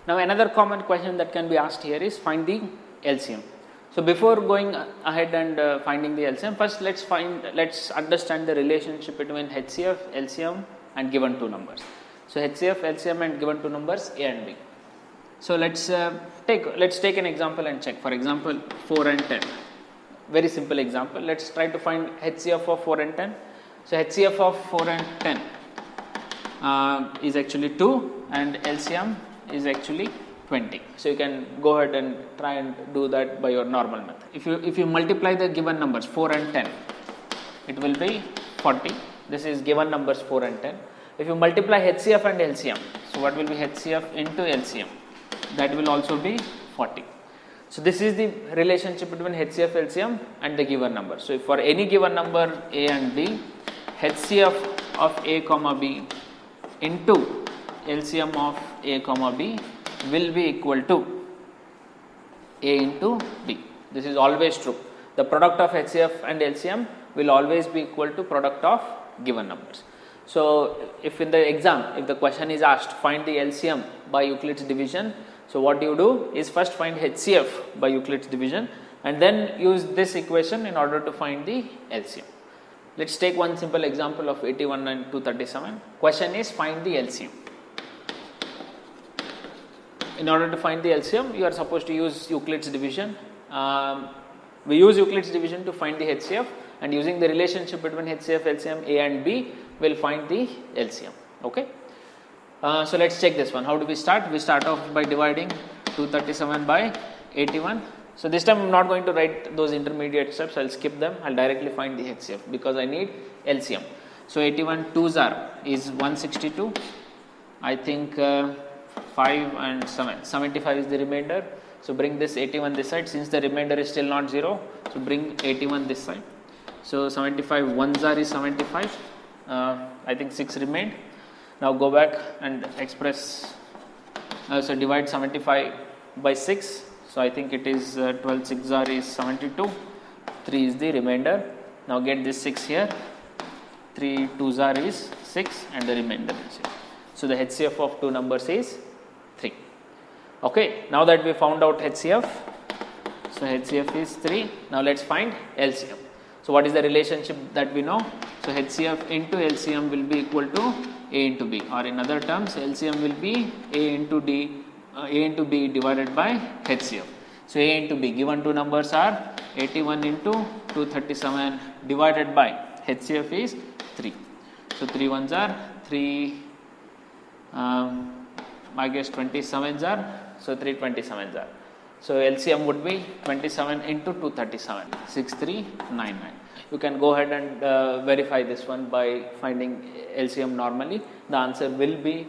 Now another common question that can be asked here is find the LCM. So before going ahead and finding the LCM, first let's understand the relationship between HCF, LCM and given two numbers. So HCF, LCM and given two numbers A and B. So let's take an example and check. For example, 4 and 10. Very simple example. Let's try to find HCF of 4 and 10. So HCF of 4 and 10 is actually 2 and LCM is actually 20. So you can go ahead and try and do that by your normal method. If you multiply the given numbers 4 and 10, it will be 40. This is given numbers 4 and 10. If you multiply HCF and LCM, so what will be HCF into LCM? That will also be 40. So this is the relationship between HCF, LCM and the given number. So if for any given number A and B, HCF of A comma B into LCM of A comma B will be equal to A into B. This is always true. The product of HCF and LCM will always be equal to product of given numbers. So if in the exam, if the question is asked find the LCM by Euclid's division, so what you do is first find HCF by Euclid's division and then use this equation in order to find the LCM. Let's take one simple example of 81 and 237. Question is find the LCM. In order to find the LCM, you are supposed to use Euclid's division. We use Euclid's division to find the HCF, and using the relationship between HCF, LCM, A and B, we'll find the LCM. Okay. So let's check this one. How do we start? We start off by dividing 237 by 81. So this time I'm not going to write those intermediate steps. I'll skip them. I'll directly find the HCF because I need LCM. So 81 2s is 162. I think 5 and 7. 75 is the remainder. So bring this 81 this side. Since the remainder is still not 0, so bring 81 this side. So 75 1s is 75. I think 6 remained. Now go back and express, so divide 75 by 6. So I think it is 12 6s is 72. 3 is the remainder. Now get this 6 here. 3 2s is 6 and the remainder is here. So the HCF of two numbers is 3. Okay, now that we found out HCF, so HCF is 3. Now let's find LCM. So what is the relationship that we know? So HCF into LCM will be equal to A into B, or in other terms LCM will be A into B divided by HCF. So A into B, given two numbers are 81 into 237 divided by HCF is 3. So 3 1s are 3, I guess 27s are, so 3 27s are. So LCM would be 27 into 237, 6399. You can go ahead and verify this one by finding LCM normally. The answer will be